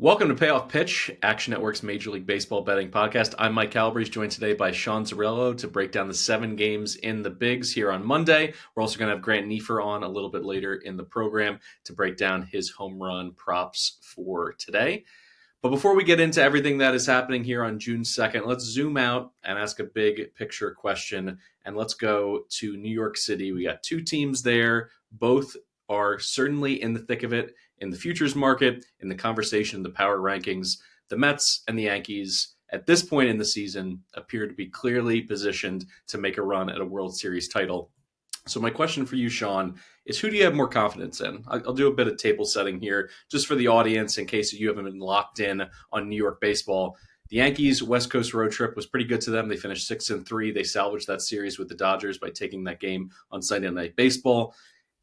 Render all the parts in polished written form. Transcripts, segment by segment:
Welcome to Payoff Pitch, Action Network's Major League Baseball betting podcast. I'm Mike Calabrese, joined today by Sean Zerillo to break down the 7 games in the bigs here on Monday. We're also going to have Grant Neiffer on a little bit later in the program to break down his home run props for today. But before we get into everything that is happening here on June 2nd, let's zoom out and ask a big picture question. And let's go to New York City. We got 2 teams there. Both are certainly in the thick of it in the futures market, in the conversation, the power rankings. The Mets and the Yankees at this point in the season appear to be clearly positioned to make a run at a World Series title. So my question for you, Sean, is who do you have more confidence in? I'll do a bit of table setting here just for the audience in case you haven't been locked in on New York baseball. The Yankees' West Coast road trip was pretty good to them. They finished 6-3. They salvaged that series with the Dodgers by taking that game on Sunday Night Baseball.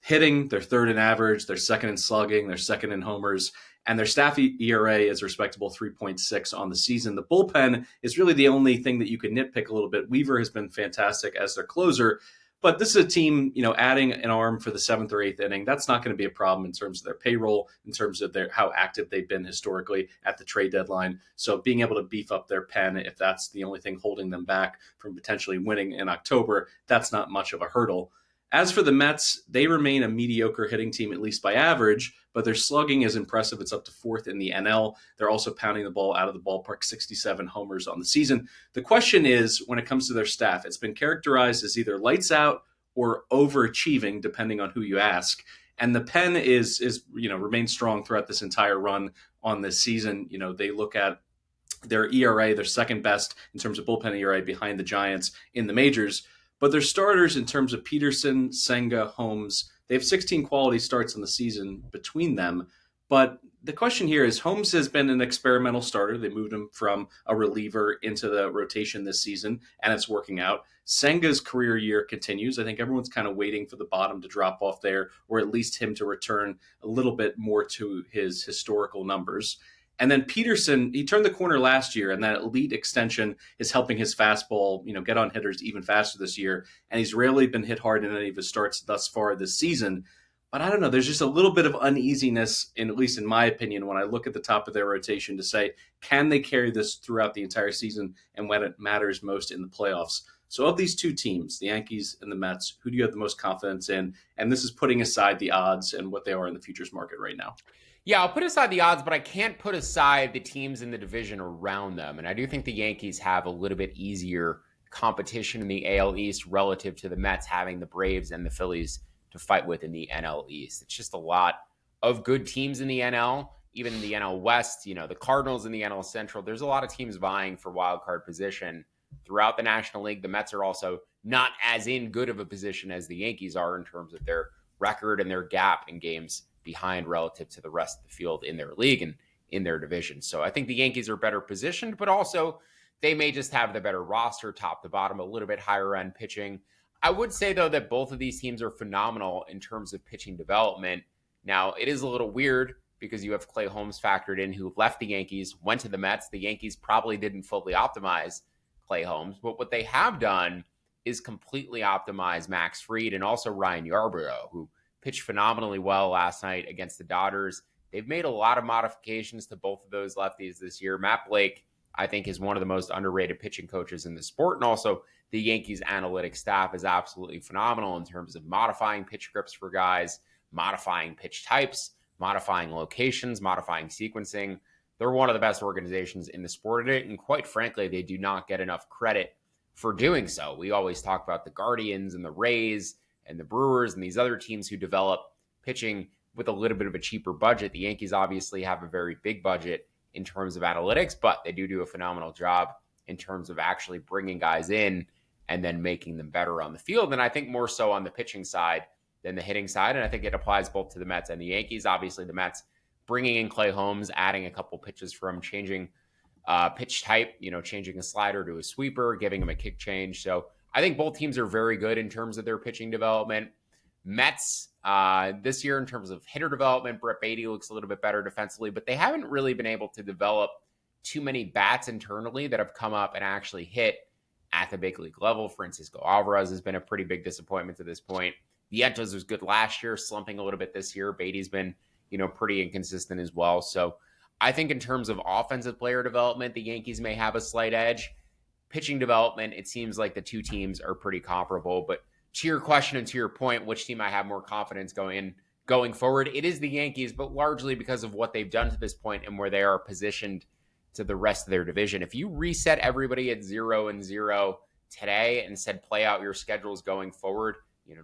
Hitting, they're third in average, they're second in slugging, they're second in homers, and their staff ERA is a respectable 3.6 on the season. The bullpen is really the only thing that you could nitpick a little bit. Weaver has been fantastic as their closer, but this is a team, adding an arm for the 7th or 8th inning. That's not going to be a problem in terms of their payroll, in terms of how active they've been historically at the trade deadline. So being able to beef up their pen, if that's the only thing holding them back from potentially winning in October, that's not much of a hurdle. As for the Mets, they remain a mediocre hitting team, at least by average, but their slugging is impressive. It's up to 4th in the NL. They're also pounding the ball out of the ballpark, 67 homers on the season. The question is, when it comes to their staff, it's been characterized as either lights out or overachieving, depending on who you ask. And the pen is remained strong throughout this entire run on this season. They look at their ERA, their second best in terms of bullpen ERA behind the Giants in the majors. But their starters in terms of Peterson, Senga, Holmes, they have 16 quality starts in the season between them. But the question here is Holmes has been an experimental starter. They moved him from a reliever into the rotation this season, and it's working out. Senga's career year continues. I think everyone's kind of waiting for the bottom to drop off there, or at least him to return a little bit more to his historical numbers. And then Peterson, he turned the corner last year, and that elite extension is helping his fastball, get on hitters even faster this year. And he's rarely been hit hard in any of his starts thus far this season. But I don't know, there's just a little bit of uneasiness, at least in my opinion, when I look at the top of their rotation to say, can they carry this throughout the entire season and when it matters most in the playoffs? So of these 2 teams, the Yankees and the Mets, who do you have the most confidence in? And this is putting aside the odds and what they are in the futures market right now. Yeah, I'll put aside the odds, but I can't put aside the teams in the division around them. And I do think the Yankees have a little bit easier competition in the AL East relative to the Mets having the Braves and the Phillies to fight with in the NL East. It's just a lot of good teams in the NL, even in the NL West, the Cardinals in the NL Central. There's a lot of teams vying for wild card position throughout the National League. The Mets are also not as in good of a position as the Yankees are in terms of their record and their gap in games behind relative to the rest of the field in their league and in their division. So I think the Yankees are better positioned, but also they may just have the better roster, top to bottom, a little bit higher end pitching. I would say, though, that both of these teams are phenomenal in terms of pitching development. Now, it is a little weird because you have Clay Holmes factored in, who left the Yankees, went to the Mets. The Yankees probably didn't fully optimize Clay Holmes, but what they have done is completely optimize Max Fried and also Ryan Yarbrough, who pitched phenomenally well last night against the Dodgers. They've made a lot of modifications to both of those lefties this year. Matt Blake, I think, is one of the most underrated pitching coaches in the sport. And also the Yankees analytics staff is absolutely phenomenal in terms of modifying pitch scripts for guys, modifying pitch types, modifying locations, modifying sequencing. They're one of the best organizations in the sport at it. And quite frankly, they do not get enough credit for doing so. We always talk about the Guardians and the Rays and the Brewers and these other teams who develop pitching with a little bit of a cheaper budget. The Yankees obviously have a very big budget in terms of analytics, but they do a phenomenal job in terms of actually bringing guys in and then making them better on the field. And I think more so on the pitching side than the hitting side. And I think it applies both to the Mets and the Yankees. Obviously, the Mets bringing in Clay Holmes, adding a couple pitches from changing pitch type, changing a slider to a sweeper, giving him a kick change. So I think both teams are very good in terms of their pitching development. Mets this year in terms of hitter development, Brett Baty looks a little bit better defensively, but they haven't really been able to develop too many bats internally that have come up and actually hit at the big league level. Francisco Alvarez has been a pretty big disappointment to this point. Vientos was good last year, slumping a little bit this year. Baty's been, pretty inconsistent as well. So I think in terms of offensive player development, the Yankees may have a slight edge. Pitching development, it seems like the two teams are pretty comparable. But to your question and to your point, which team I have more confidence going forward, it is the Yankees, but largely because of what they've done to this point and where they are positioned to the rest of their division. If you reset everybody at 0-0 today and said play out your schedules going forward,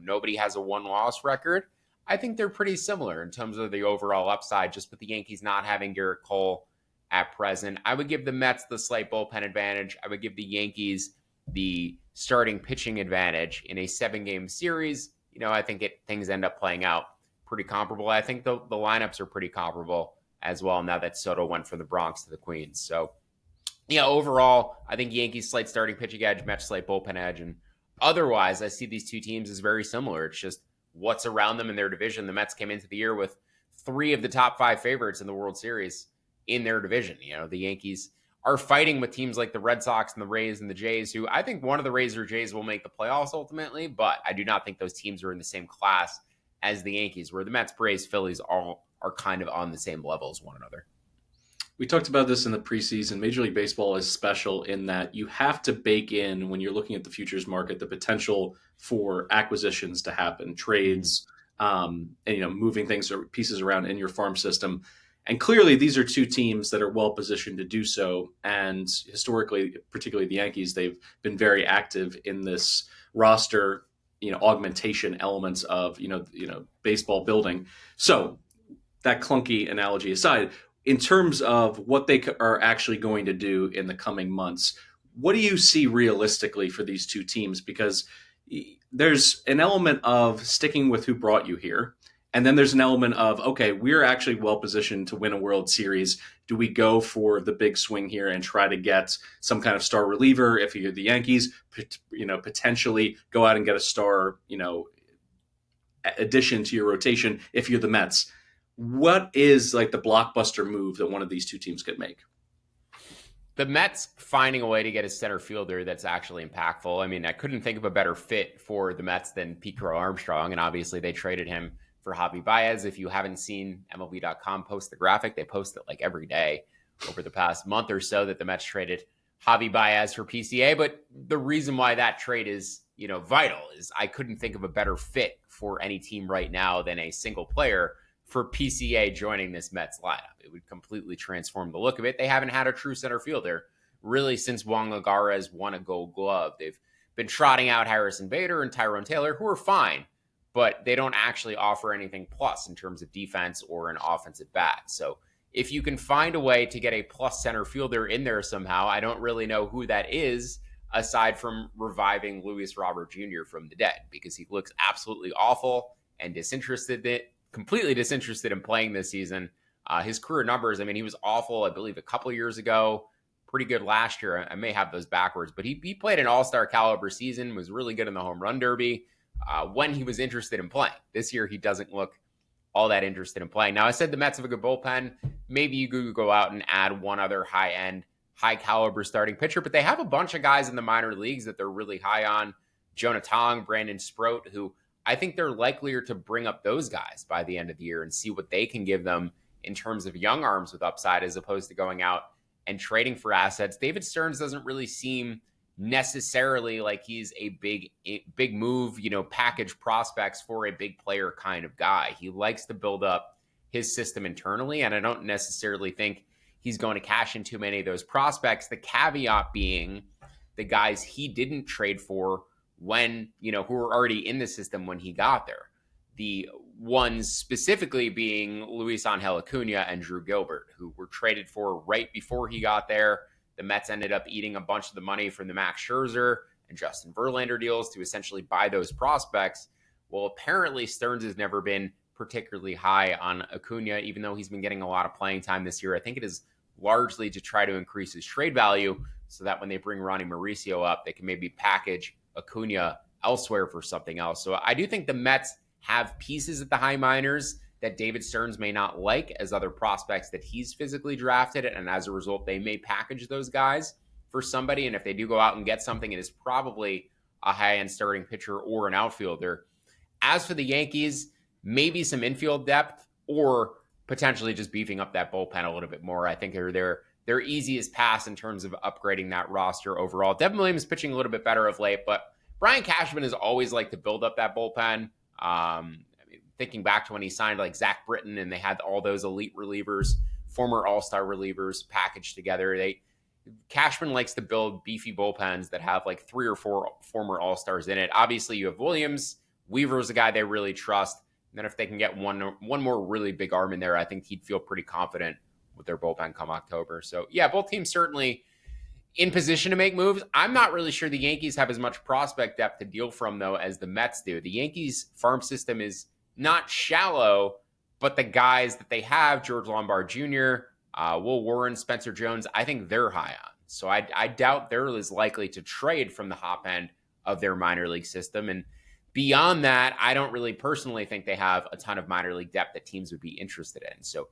nobody has a one-loss record. I think they're pretty similar in terms of the overall upside, just with the Yankees not having Garrett Cole at present. I would give the Mets the slight bullpen advantage. I would give the Yankees the starting pitching advantage in a 7-game series. I think things end up playing out pretty comparable. I think the lineups are pretty comparable as well now that Soto went from the Bronx to the Queens. So, overall, I think Yankees slight starting pitching edge, Mets slight bullpen edge. And otherwise, I see these two teams as very similar. It's just what's around them in their division. The Mets came into the year with 3 of the top 5 favorites in the World Series in their division. The Yankees are fighting with teams like the Red Sox and the Rays and the Jays, who I think one of the Rays or Jays will make the playoffs ultimately, but I do not think those teams are in the same class as the Yankees, where the Mets, Braves, Phillies all are kind of on the same level as one another. We talked about this in the preseason. Major League Baseball is special in that you have to bake in, when you're looking at the futures market, the potential for acquisitions to happen, trades, and moving things or pieces around in your farm system. And clearly, these are two teams that are well positioned to do so. And historically, particularly the Yankees, they've been very active in this roster, augmentation elements of baseball building. So that clunky analogy aside, in terms of what they are actually going to do in the coming months, what do you see realistically for these two teams? Because there's an element of sticking with who brought you here. And then there's an element of, okay, we're actually well positioned to win a World Series. Do we go for the big swing here and try to get some kind of star reliever? If you're the Yankees, potentially go out and get a star, addition to your rotation. If you're the Mets, what is like the blockbuster move that one of these two teams could make? The Mets finding a way to get a center fielder that's actually impactful. I mean, I couldn't think of a better fit for the Mets than Pete Crow Armstrong, and obviously they traded him for Javi Baez. If you haven't seen MLB.com post the graphic, they post it like every day over the past month or so that the Mets traded Javi Baez for PCA. But the reason why that trade is, vital is I couldn't think of a better fit for any team right now than a single player for PCA joining this Mets lineup. It would completely transform the look of it. They haven't had a true center fielder really since Juan Lagares won a Gold Glove. They've been trotting out Harrison Bader and Tyrone Taylor, who are fine, but they don't actually offer anything plus in terms of defense or an offensive bat. So if you can find a way to get a plus center fielder in there somehow, I don't really know who that is aside from reviving Luis Robert Jr. from the dead, because he looks absolutely awful and completely disinterested in playing this season. His career numbers, he was awful, I believe, a couple years ago, pretty good last year. I may have those backwards, but he played an all-star caliber season, was really good in the home run derby when he was interested in playing. This year, he doesn't look all that interested in playing. Now, I said the Mets have a good bullpen. Maybe you could go out and add one other high-end, high-caliber starting pitcher, but they have a bunch of guys in the minor leagues that they're really high on. Jonah Tong, Brandon Sproat, who I think they're likelier to bring up those guys by the end of the year and see what they can give them in terms of young arms with upside, as opposed to going out and trading for assets. David Stearns doesn't really seem necessarily like he's a big move, package prospects for a big player kind of guy. He likes to build up his system internally, and I don't necessarily think he's going to cash in too many of those prospects. The caveat being the guys he didn't trade for when, who were already in the system when he got there. The ones specifically being Luis Angel Acuna and Drew Gilbert, who were traded for right before he got there. The Mets ended up eating a bunch of the money from the Max Scherzer and Justin Verlander deals to essentially buy those prospects. Well, apparently Stearns has never been particularly high on Acuna, even though he's been getting a lot of playing time this year. I think it is largely to try to increase his trade value so that when they bring Ronnie Mauricio up, they can maybe package Acuna elsewhere for something else. So I do think the Mets have pieces at the high minors that David Stearns may not like as other prospects that he's physically drafted. And as a result, they may package those guys for somebody. And if they do go out and get something, it is probably a high-end starting pitcher or an outfielder. As for the Yankees, maybe some infield depth or potentially just beefing up that bullpen a little bit more. I think they're their easiest pass in terms of upgrading that roster overall. Devin Williams is pitching a little bit better of late, but Brian Cashman has always liked to build up that bullpen. Thinking back to when he signed like Zach Britton and they had all those elite relievers, former all-star relievers packaged together. Cashman likes to build beefy bullpens that have like 3 or 4 former all-stars in it. Obviously, you have Williams. Weaver's a guy they really trust. And then if they can get one more really big arm in there, I think he'd feel pretty confident with their bullpen come October. So, yeah, both teams certainly in position to make moves. I'm not really sure the Yankees have as much prospect depth to deal from, though, as the Mets do. The Yankees farm system is not shallow, but the guys that they have, George Lombard Jr., Will Warren, Spencer Jones, I think they're high on. So I doubt they're as likely to trade from the hop end of their minor league system. And beyond that, I don't really personally think they have a ton of minor league depth that teams would be interested in. So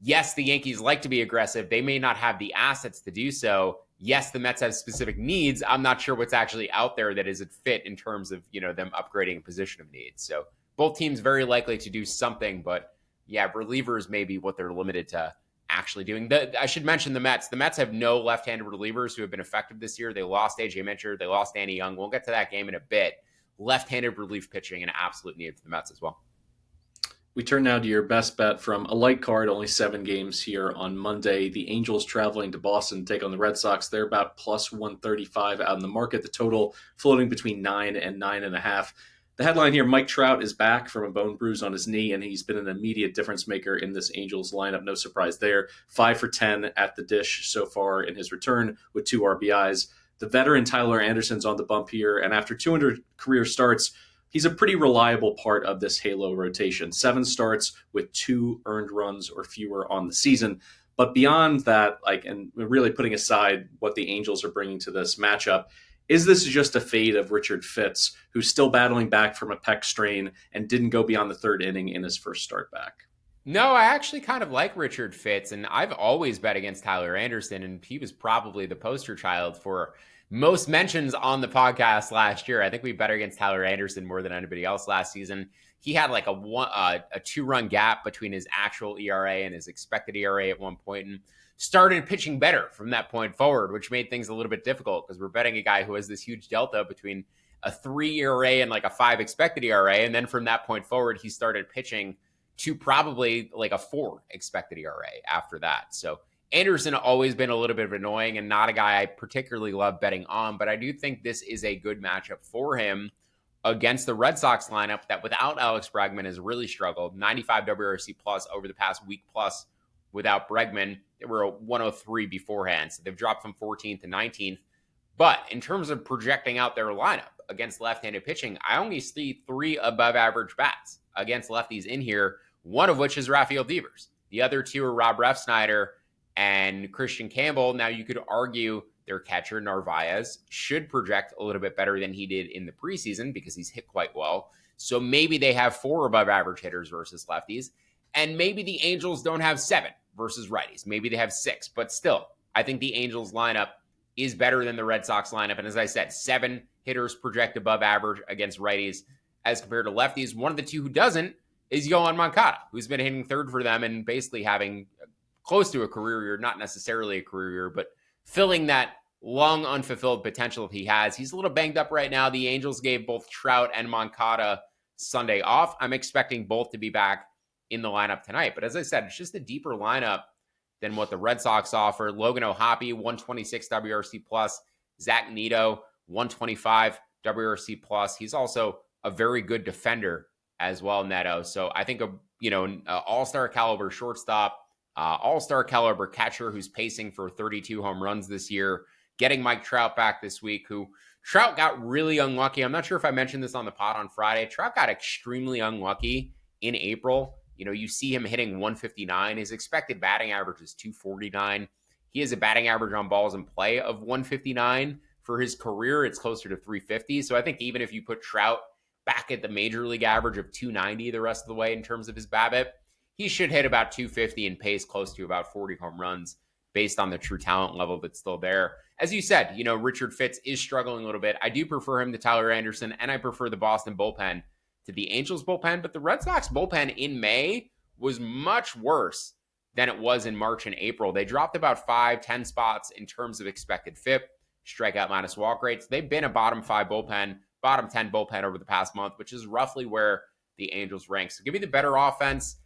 yes, the Yankees like to be aggressive. They may not have the assets to do so. Yes, the Mets have specific needs. I'm not sure what's actually out there that is a fit in terms of, them upgrading a position of need. So both teams very likely to do something, but yeah, relievers may be what they're limited to actually doing. I should mention the Mets. The Mets have no left-handed relievers who have been effective this year. They lost A.J. Minter. They lost Danny Young. We'll get to that game in a bit. Left-handed relief pitching, an absolute need for the Mets as well. We turn now to your best bet from a light card, only 7 games here on Monday. The Angels traveling to Boston to take on the Red Sox. They're about plus 135 out in the market. The total floating between 9 and 9.5. The headline here, Mike Trout is back from a bone bruise on his knee, and he's been an immediate difference maker in this Angels lineup. No surprise there. 5 for 10 at the dish so far in his return with 2 RBIs. The veteran Tyler Anderson's on the bump here, and after 200 career starts, he's a pretty reliable part of this Halo rotation. 7 starts with 2 earned runs or fewer on the season. But beyond that, and really putting aside what the Angels are bringing to this matchup, is this just a fade of Richard Fitz, who's still battling back from a pec strain and didn't go beyond the 3rd inning in his first start back? No, I actually kind of like Richard Fitz, and I've always bet against Tyler Anderson, and he was probably the poster child for most mentions on the podcast last year. I think we bet against Tyler Anderson more than anybody else last season. He had like a 2-run gap between his actual ERA and his expected ERA at one point, and started pitching better from that point forward, which made things a little bit difficult because we're betting a guy who has this huge delta between a 3 ERA and like a 5 expected ERA. And then from that point forward, he started pitching to probably like a 4 expected ERA after that. So Anderson always been a little bit of annoying and not a guy I particularly love betting on, but I do think this is a good matchup for him against the Red Sox lineup that without Alex Bregman has really struggled. 95 WRC plus over the past week plus without Bregman. They were a 103 beforehand, so they've dropped from 14th to 19th. But in terms of projecting out their lineup against left-handed pitching, I only see 3 above-average bats against lefties in here, one of which is Rafael Devers. The other 2 are Rob Refsnyder and Christian Campbell. Now, you could argue their catcher, Narvaez, should project a little bit better than he did in the preseason because he's hit quite well. So maybe they have 4 above-average hitters versus lefties, and maybe the Angels don't have 7 versus righties. Maybe they have 6, but still, I think the Angels lineup is better than the Red Sox lineup. And as I said, 7 hitters project above average against righties as compared to lefties. One of the 2 who doesn't is Yohan Moncada, who's been hitting 3rd for them and basically having close to a career year, not necessarily a career year, but filling that long unfulfilled potential he has. He's a little banged up right now. The Angels gave both Trout and Moncada Sunday off. I'm expecting both to be back in the lineup tonight. But as I said, it's just a deeper lineup than what the Red Sox offer. Logan O'Hoppe, 126 WRC plus. Zach Neto, 125 WRC plus. He's also a very good defender as well, Neto. So I think an all-star caliber shortstop, all-star caliber catcher who's pacing for 32 home runs this year, getting Mike Trout back this week, who Trout got really unlucky. I'm not sure if I mentioned this on the pod on Friday. Trout got extremely unlucky in April. You see him hitting 159. His expected batting average is 249. He has a batting average on balls in play of 159. For his career, it's closer to 350. So I think even if you put Trout back at the major league average of 290 the rest of the way in terms of his BABIP, he should hit about 250 and pace close to about 40 home runs based on the true talent level that's still there. As you said, Richard Fitz is struggling a little bit. I do prefer him to Tyler Anderson, and I prefer the Boston bullpen to the Angels bullpen, but the Red Sox bullpen in May was much worse than it was in March and April. They dropped about 5-10 spots in terms of expected FIP, strikeout minus walk rates. They've been a bottom 10 bullpen over the past month, which is roughly where the Angels rank. So give me the better offense.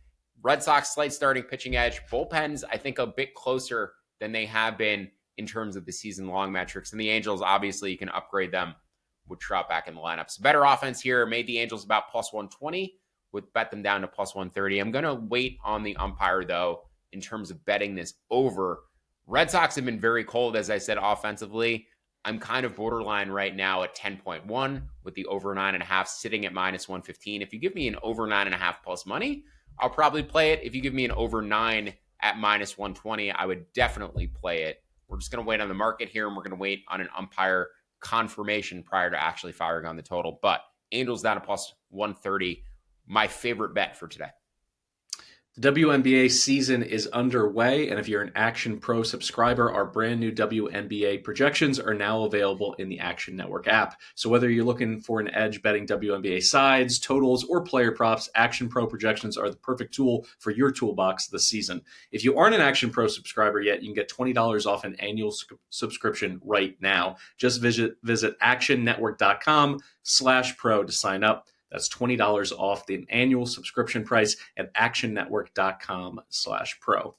Red Sox slight starting pitching edge. Bullpens, I think, a bit closer than they have been in terms of the season-long metrics. And the Angels, obviously, you can upgrade them with Trout back in the lineup. So better offense here. Made the Angels about plus 120. Would bet them down to plus 130. I'm going to wait on the umpire, though, in terms of betting this over. Red Sox have been very cold, as I said, offensively. I'm kind of borderline right now at 10.1 with the over 9.5 sitting at minus 115. If you give me an over 9.5 plus money, I'll probably play it. If you give me an over 9 at minus 120, I would definitely play it. We're just going to wait on the market here, and we're going to wait on an umpire confirmation prior to actually firing on the total. But Angels down to plus 130, my favorite bet for today. The WNBA season is underway, and if you're an Action Pro subscriber, our brand new WNBA projections are now available in the Action Network app. So whether you're looking for an edge betting WNBA sides, totals, or player props, Action Pro projections are the perfect tool for your toolbox this season. If you aren't an Action Pro subscriber yet, you can get $20 off an annual subscription right now. Just visit actionnetwork.com/pro to sign up. That's $20 off the annual subscription price at actionnetwork.com/pro.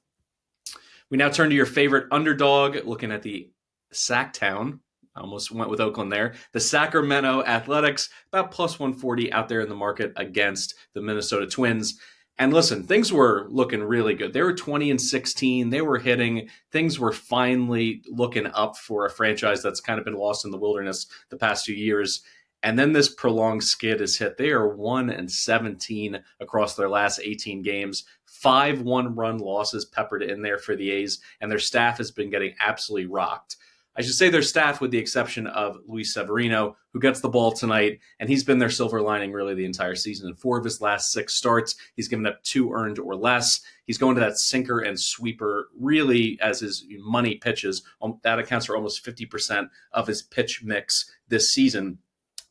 We now turn to your favorite underdog, looking at the Sacktown. I almost went with Oakland there. The Sacramento Athletics, about plus 140 out there in the market against the Minnesota Twins. And listen, things were looking really good. They were 20-16. They were hitting. Things were finally looking up for a franchise that's kind of been lost in the wilderness the past few years. And then this prolonged skid is hit. They are 1-17 across their last 18 games. 5 one-run losses peppered in there for the A's, and their staff has been getting absolutely rocked. I should say their staff with the exception of Luis Severino, who gets the ball tonight, and he's been their silver lining really the entire season. In 4 of his last 6 starts, he's given up 2 earned or less. He's going to that sinker and sweeper really as his money pitches. That accounts for almost 50% of his pitch mix this season.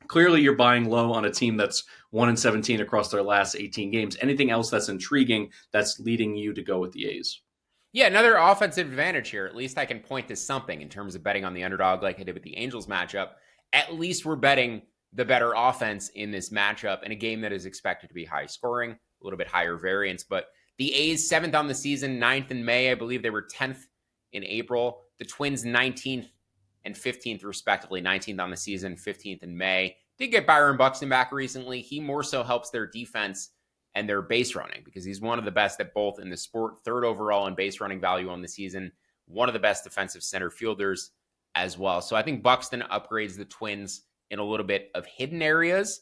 Clearly, you're buying low on a team that's 1-17 across their last 18 games. Anything else that's intriguing that's leading you to go with the A's? Yeah, another offensive advantage here. At least I can point to something in terms of betting on the underdog like I did with the Angels matchup. At least we're betting the better offense in this matchup in a game that is expected to be high scoring, a little bit higher variance. But the A's 7th on the season, 9th in May. I believe they were 10th in April. The Twins 19th and 15th respectively, 19th on the season, 15th in May. Did get Byron Buxton back recently. He more so helps their defense and their base running because he's one of the best at both in the sport, 3rd overall in base running value on the season, one of the best defensive center fielders as well. So I think Buxton upgrades the Twins in a little bit of hidden areas.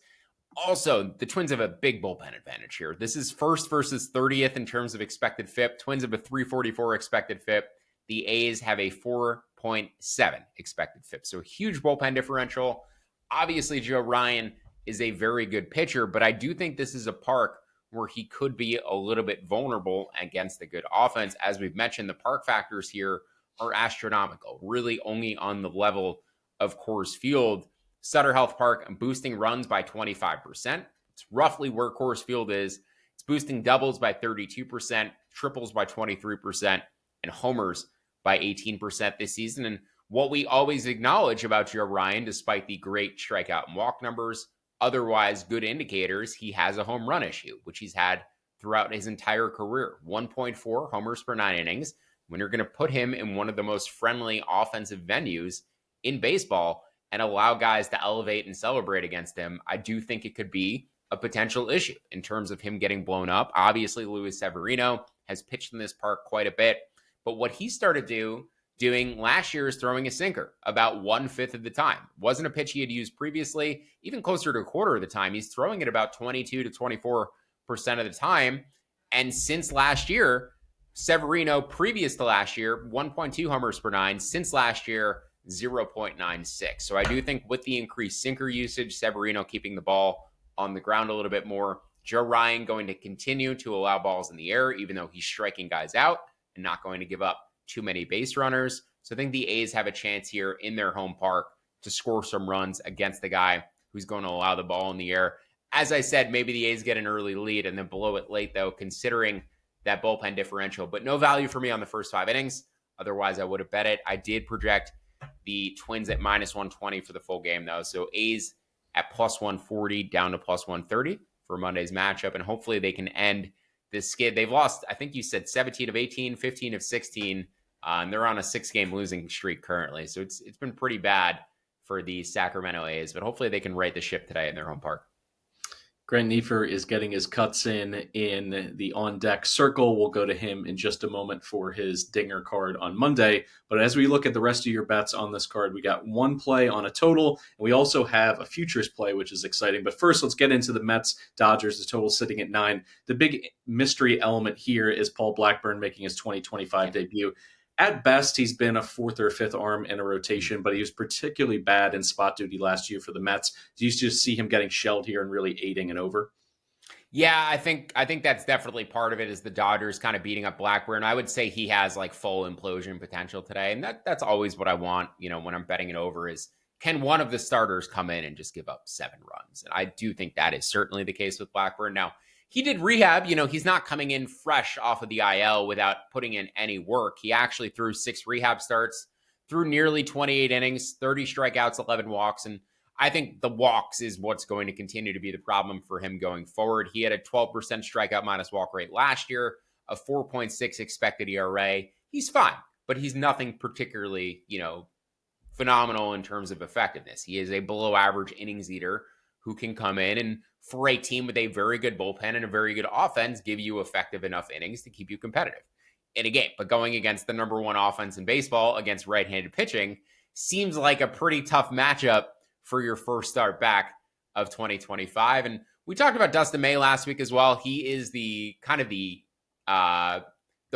Also, the Twins have a big bullpen advantage here. This is 1st versus 30th in terms of expected FIP. Twins have a 344 expected FIP. The A's have a 4.7 expected FIP. So a huge bullpen differential. Obviously, Joe Ryan is a very good pitcher, but I do think this is a park where he could be a little bit vulnerable against the good offense. As we've mentioned, the park factors here are astronomical, really only on the level of Coors Field. Sutter Health Park boosting runs by 25%. It's roughly where Coors Field is. It's boosting doubles by 32%, triples by 23%, and homers by 18% this season. And what we always acknowledge about Joe Ryan, despite the great strikeout and walk numbers, otherwise good indicators, he has a home run issue, which he's had throughout his entire career. 1.4 homers per 9 innings. When you're going to put him in one of the most friendly offensive venues in baseball and allow guys to elevate and celebrate against him, I do think it could be a potential issue in terms of him getting blown up. Obviously, Luis Severino has pitched in this park quite a bit, but what he started doing last year is throwing a sinker about 1/5 of the time. Wasn't a pitch he had used previously, even closer to a quarter of the time. He's throwing it about 22 to 24% of the time. And since last year, Severino, previous to last year, 1.2 homers per 9. Since last year, 0.96. So I do think with the increased sinker usage, Severino keeping the ball on the ground a little bit more. Joe Ryan going to continue to allow balls in the air, even though he's striking guys out and not going to give up too many base runners. So I think the A's have a chance here in their home park to score some runs against the guy who's going to allow the ball in the air. As I said, maybe the A's get an early lead and then blow it late, though, considering that bullpen differential. But no value for me on the first 5 innings. Otherwise, I would have bet it. I did project the Twins at -120 for the full game, though. So A's at +140 down to +130 for Monday's matchup. And hopefully they can end this skid. They've lost, I think you said 17 of 18, 15 of 16. And they're on a 6-game losing streak currently. So it's been pretty bad for the Sacramento A's. But hopefully they can right the ship today in their home park. Grant Neiffer is getting his cuts in the on-deck circle. We'll go to him in just a moment for his dinger card on Monday. But as we look at the rest of your bets on this card, we got one play on a total, and we also have a futures play, which is exciting. But first, let's get into the Mets-Dodgers, the total sitting at 9. The big mystery element here is Paul Blackburn making his 2025 debut. At best, he's been a 4th or 5th arm in a rotation, but he was particularly bad in spot duty last year for the Mets. Do you just see him getting shelled here and really aiding an over? Yeah, I think that's definitely part of it, is the Dodgers kind of beating up Blackburn. I would say he has like full implosion potential today, and that's always what I want, when I'm betting it over, is can one of the starters come in and just give up 7 runs? And I do think that is certainly the case with Blackburn. Now, he did rehab. He's not coming in fresh off of the IL without putting in any work. He actually threw 6 rehab starts, threw nearly 28 innings, 30 strikeouts, 11 walks. And I think the walks is what's going to continue to be the problem for him going forward. He had a 12% strikeout minus walk rate last year, a 4.6 expected ERA. He's fine, but he's nothing particularly, phenomenal in terms of effectiveness. He is a below average innings eater who can come in and, for a team with a very good bullpen and a very good offense, give you effective enough innings to keep you competitive in a game. But going against the number 1 offense in baseball against right-handed pitching seems like a pretty tough matchup for your first start back of 2025. And we talked about Dustin May last week as well. He is the kind of the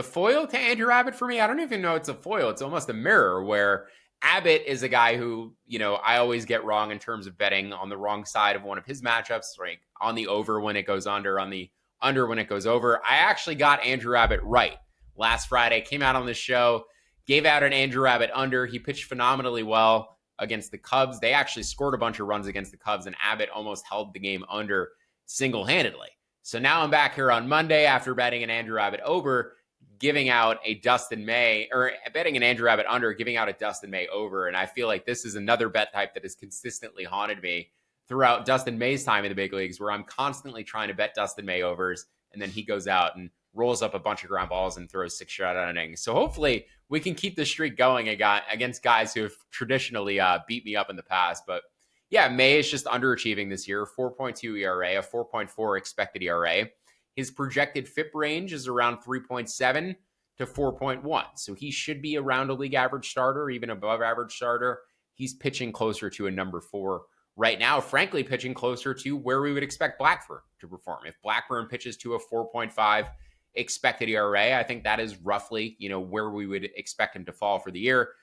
foil to Andrew Abbott for me. I don't even know it's a foil. It's almost a mirror, where Abbott is a guy who, I always get wrong in terms of betting on the wrong side of one of his matchups, right? On the over when it goes under, on the under when it goes over. I actually got Andrew Abbott right last Friday. Came out on the show, gave out an Andrew Abbott under. He pitched phenomenally well against the Cubs. They actually scored a bunch of runs against the Cubs, and Abbott almost held the game under single-handedly. So now I'm back here on Monday after betting an Andrew Abbott over, giving out a Dustin May, or betting an Andrew Abbott under, giving out a Dustin May over. And I feel like this is another bet type that has consistently haunted me throughout Dustin May's time in the big leagues, where I'm constantly trying to bet Dustin May overs, and then he goes out and rolls up a bunch of ground balls and throws 6 shutout innings. So hopefully we can keep the streak going against guys who have traditionally beat me up in the past. But yeah, May is just underachieving this year. 4.2 ERA, a 4.4 expected ERA. His projected FIP range is around 3.7 to 4.1. So he should be around a league average starter, even above average starter. He's pitching closer to a number 4 right now, frankly, pitching closer to where we would expect Blackburn to perform. If Blackburn pitches to a 4.5 expected ERA, I think that is roughly, where we would expect him to fall for the year.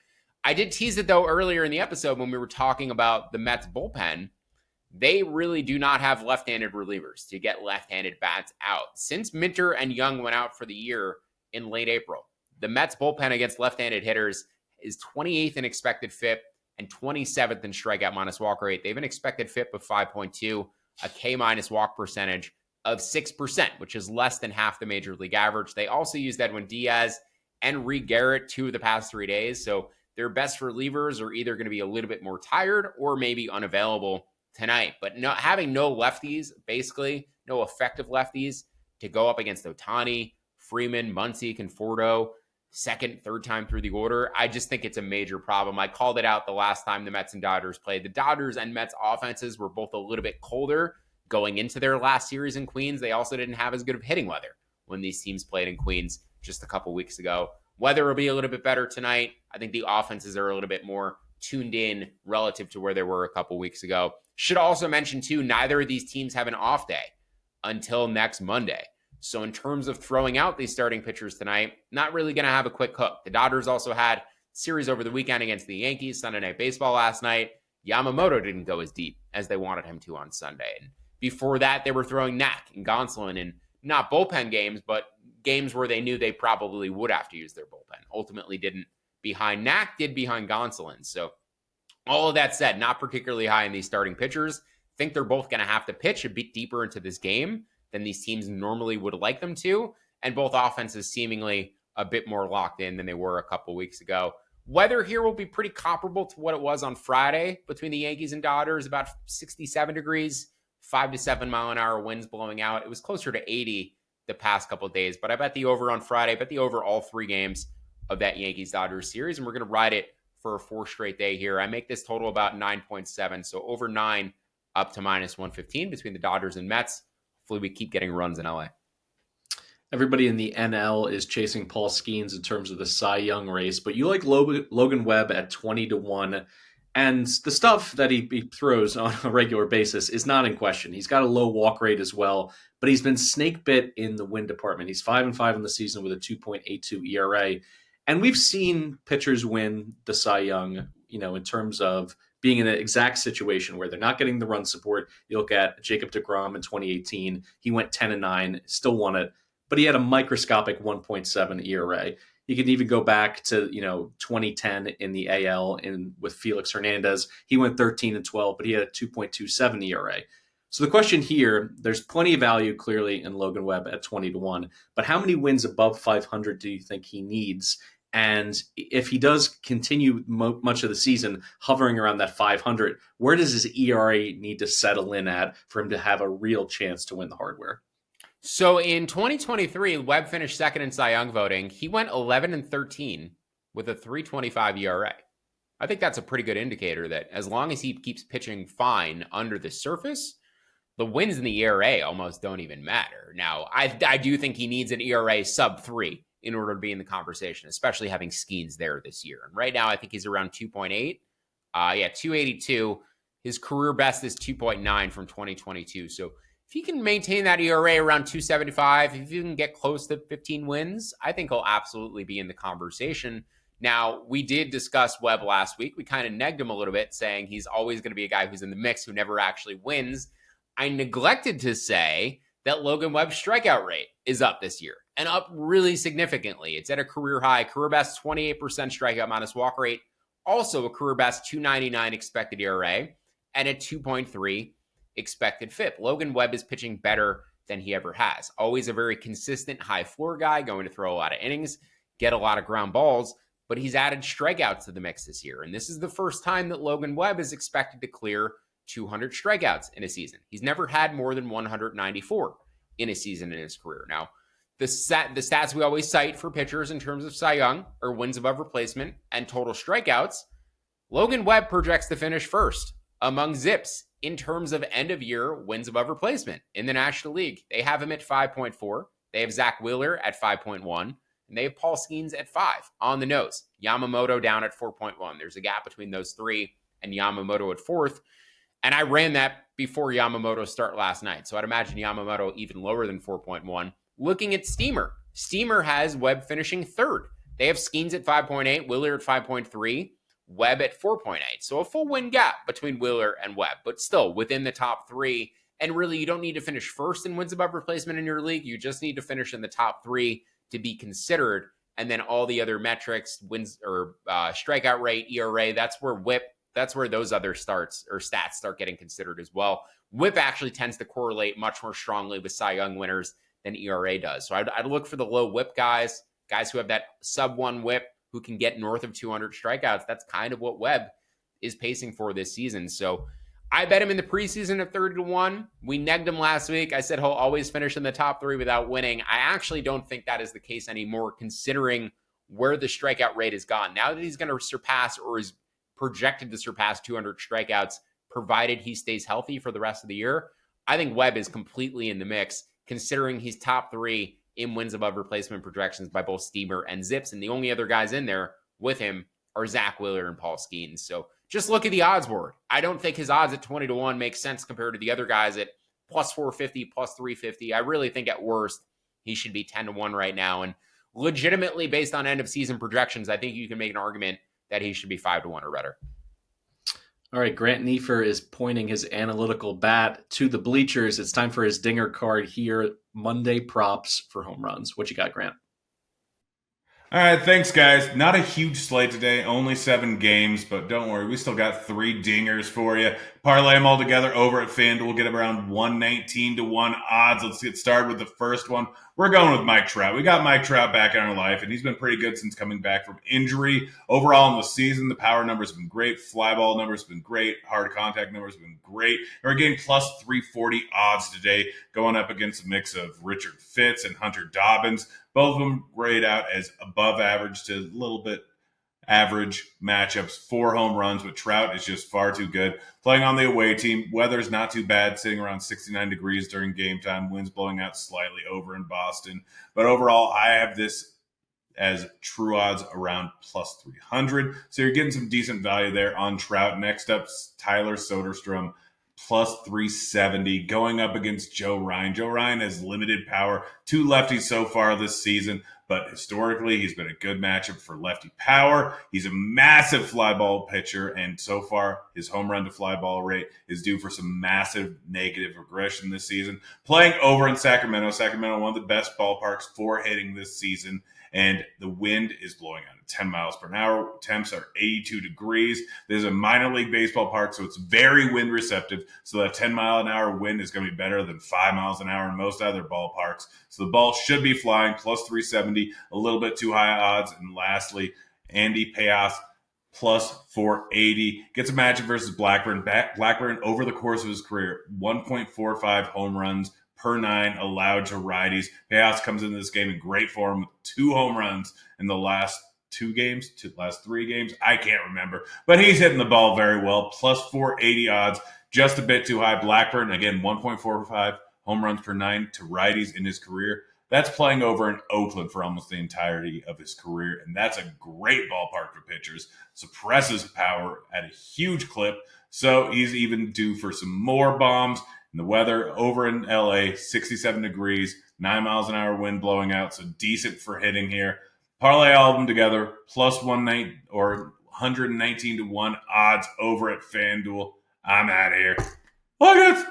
I did tease it, though, earlier in the episode when we were talking about the Mets bullpen. They really do not have left-handed relievers to get left-handed bats out. Since Minter and Young went out for the year in late April, the Mets bullpen against left-handed hitters is 28th in expected FIP and 27th in strikeout minus walk rate. They have an expected FIP of 5.2, a K minus walk percentage of 6%, which is less than half the major league average. They also used Edwin Diaz and Reed Garrett 2 of the past 3 days. So their best relievers are either going to be a little bit more tired or maybe unavailable tonight. But having no lefties, basically no effective lefties to go up against Ohtani, Freeman, Muncy, Conforto, second, third time through the order, I just think it's a major problem. I called it out the last time the Mets and Dodgers played. The Dodgers and Mets offenses were both a little bit colder going into their last series in Queens. They also didn't have as good of hitting weather when these teams played in Queens just a couple weeks ago. Weather will be a little bit better tonight. I think the offenses are a little bit more tuned in relative to where they were a couple weeks ago. Should also mention, too, neither of these teams have an off day until next Monday. So in terms of throwing out these starting pitchers tonight, not really going to have a quick hook. The Dodgers also had series over the weekend against the Yankees, Sunday Night Baseball last night. Yamamoto didn't go as deep as they wanted him to on Sunday. And before that, they were throwing Knack and Gonsolin in not bullpen games, but games where they knew they probably would have to use their bullpen. Ultimately didn't behind Knack, did behind Gonsolin. So all of that said, not particularly high in these starting pitchers. Think they're both going to have to pitch a bit deeper into this game than these teams normally would like them to. and both offenses seemingly a bit more locked in than they were a couple weeks ago. Weather here will be pretty comparable to what it was on Friday between the Yankees and Dodgers, about 67 degrees, 5 to 7 mile an hour winds blowing out. It was closer to 80 the past couple of days, but I bet the over on Friday, I bet the over all 3 games of that Yankees-Dodgers series, and we're going to ride it for a 4 straight day here. I make this total about 9.7, so over 9 up to minus 115 between the Dodgers and Mets. Hopefully we keep getting runs in LA. Everybody in the NL is chasing Paul Skeens in terms of the Cy Young race, but you like Logan Webb at 20-1, and the stuff that he throws on a regular basis is not in question. He's got a low walk rate as well, but he's been snake bit in the win department. He's 5-5 in the season with a 2.82 ERA, and we've seen pitchers win the Cy Young, in terms of being in an exact situation where they're not getting the run support. You look at Jacob deGrom in 2018; he went 10-9, still won it, but he had a microscopic 1.7 ERA. You can even go back to 2010 in the AL with Felix Hernandez. He went 13-12, but he had a 2.27 ERA. So the question here, there's plenty of value clearly in Logan Webb at 20-1, but how many wins above 500 do you think he needs? And if he does continue much of the season hovering around that 500, where does his ERA need to settle in at for him to have a real chance to win the hardware? So in 2023, Webb finished second in Cy Young voting. He went 11-13 with a 3.25 ERA. I think that's a pretty good indicator that as long as he keeps pitching fine under the surface, the wins in the ERA almost don't even matter. Now, I do think he needs an ERA sub 3 in order to be in the conversation, especially having Skeens there this year. And right now, I think he's around 2.8. 282. His career best is 2.9 from 2022. So if he can maintain that ERA around 2.75, if you can get close to 15 wins, I think he'll absolutely be in the conversation. Now, we did discuss Webb last week. We kind of negged him a little bit, saying he's always going to be a guy who's in the mix who never actually wins. I neglected to say that Logan Webb's strikeout rate is up this year, and up really significantly. It's at a career high, career best 28% strikeout minus walk rate, also a career best 2.99 expected ERA, and a 2.3 expected FIP. Logan Webb is pitching better than he ever has. Always a very consistent high floor guy, going to throw a lot of innings, get a lot of ground balls, but he's added strikeouts to the mix this year. And this is the first time that Logan Webb is expected to clear 200 strikeouts in a season. He's never had more than 194 in a season in his career. Now, the stats we always cite for pitchers in terms of Cy Young are wins above replacement and total strikeouts. Logan Webb projects to finish first among Zips in terms of end-of-year wins above replacement in the National League. They have him at 5.4. They have Zach Wheeler at 5.1. And they have Paul Skeens at 5 on the nose. Yamamoto down at 4.1. There's a gap between those 3 and Yamamoto at 4th. And I ran that before Yamamoto's start last night. So I'd imagine Yamamoto even lower than 4.1. Looking at Steamer. Steamer has Webb finishing 3rd. They have Skeens at 5.8, Wheeler at 5.3, Webb at 4.8. So a full win gap between Wheeler and Webb, but still within the top 3. And really, you don't need to finish first in wins above replacement in your league. You just need to finish in the top 3 to be considered. And then all the other metrics, wins or strikeout rate, ERA, that's where WHIP, that's where those other stats start getting considered as well. WHIP actually tends to correlate much more strongly with Cy Young winners than ERA does. So I'd look for the low WHIP guys who have that sub 1 WHIP, who can get north of 200 strikeouts. That's kind of what Webb is pacing for this season. So I bet him in the preseason at 30-1. We negged him last week. I said he'll always finish in the top 3 without winning. I actually don't think that is the case anymore, considering where the strikeout rate has gone. Now that he's going to surpass, or is projected to surpass, 200 strikeouts, provided he stays healthy for the rest of the year, I think Webb is completely in the mix, considering he's top 3 in wins above replacement projections by both Steamer and Zips. And the only other guys in there with him are Zach Wheeler and Paul Skeens. So just look at the odds board. I don't think his odds at 20-1 make sense compared to the other guys at plus 450, plus 350. I really think at worst, he should be 10-1 right now. And legitimately, based on end of season projections, I think you can make an argument that he should be 5-1 or better. All right, Grant Neiffer is pointing his analytical bat to the bleachers. It's time for his dinger card here. Monday props for home runs. What you got, Grant? All right, thanks, guys. Not a huge slate today, only 7 games, but don't worry, we still got 3 dingers for you. Parlay them all together over at FanDuel. Get around 119 to 1 odds. Let's get started with the first one. We're going with Mike Trout. We got Mike Trout back in our life, and he's been pretty good since coming back from injury. Overall in the season, the power numbers have been great. Fly ball numbers have been great. Hard contact numbers have been great. And we're getting plus 340 odds today, going up against a mix of Richard Fitz and Hunter Dobbins. Both of them grade out as above average to a little bit average matchups. 4 home runs, but Trout is just far too good. Playing on the away team, weather's not too bad, sitting around 69 degrees during game time. Winds blowing out slightly over in Boston. But overall, I have this as true odds around plus 300. So you're getting some decent value there on Trout. Next up, Tyler Soderstrom, plus 370, going up against Joe Ryan. Joe Ryan has limited power. 2 lefties so far this season, but historically he's been a good matchup for lefty power. He's a massive fly ball pitcher, and so far his home run to fly ball rate is due for some massive negative regression this season. Playing over in Sacramento. Sacramento, one of the best ballparks for hitting this season, and the wind is blowing out at 10 miles per hour. Temps are 82 degrees. There's a minor league baseball park, so it's very wind receptive. So that 10-mile-an-hour wind is going to be better than 5 miles an hour in most other ballparks. So the ball should be flying, plus 370, a little bit too high odds. And lastly, Andy Payoff, plus 480. Gets a matchup versus Blackburn. Blackburn, over the course of his career, 1.45 home runs per 9 allowed to righties. Payoff comes into this game in great form with 2 home runs in the last 3 games. I can't remember, but he's hitting the ball very well. Plus 480 odds, just a bit too high. Blackburn, again, 1.45 home runs per 9 to righties in his career. That's playing over in Oakland for almost the entirety of his career, and that's a great ballpark for pitchers. Suppresses power at a huge clip, so he's even due for some more bombs. And the weather over in LA, 67 degrees, 9 miles an hour wind blowing out, so decent for hitting here. Parlay all of them together, plus 119 to 1 odds over at FanDuel. I'm out of here. Look it.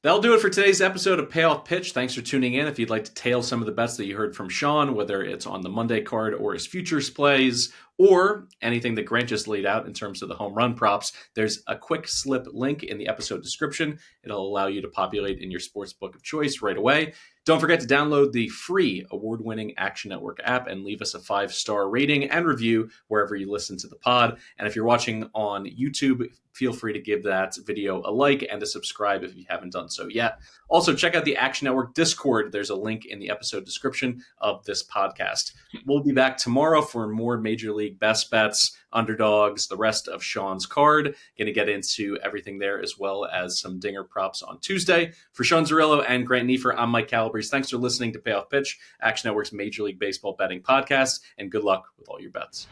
That'll do it for today's episode of Payoff Pitch. Thanks for tuning in. If you'd like to tail some of the bets that you heard from Sean, whether it's on the Monday card or his futures plays, or anything that Grant just laid out in terms of the home run props, there's a quick slip link in the episode description. It'll allow you to populate in your sportsbook of choice right away. Don't forget to download the free award-winning Action Network app and leave us a 5-star rating and review wherever you listen to the pod. And if you're watching on YouTube, feel free to give that video a like and to subscribe if you haven't done so yet. Also, check out the Action Network Discord. There's a link in the episode description of this podcast. We'll be back tomorrow for more Major League best bets, underdogs, the rest of Sean's card. Going to get into everything there as well as some dinger props on Tuesday. For Sean Zerillo and Grant Neiffer, I'm Mike Calabrese. Thanks for listening to Payoff Pitch, Action Network's Major League Baseball betting podcast, and good luck with all your bets.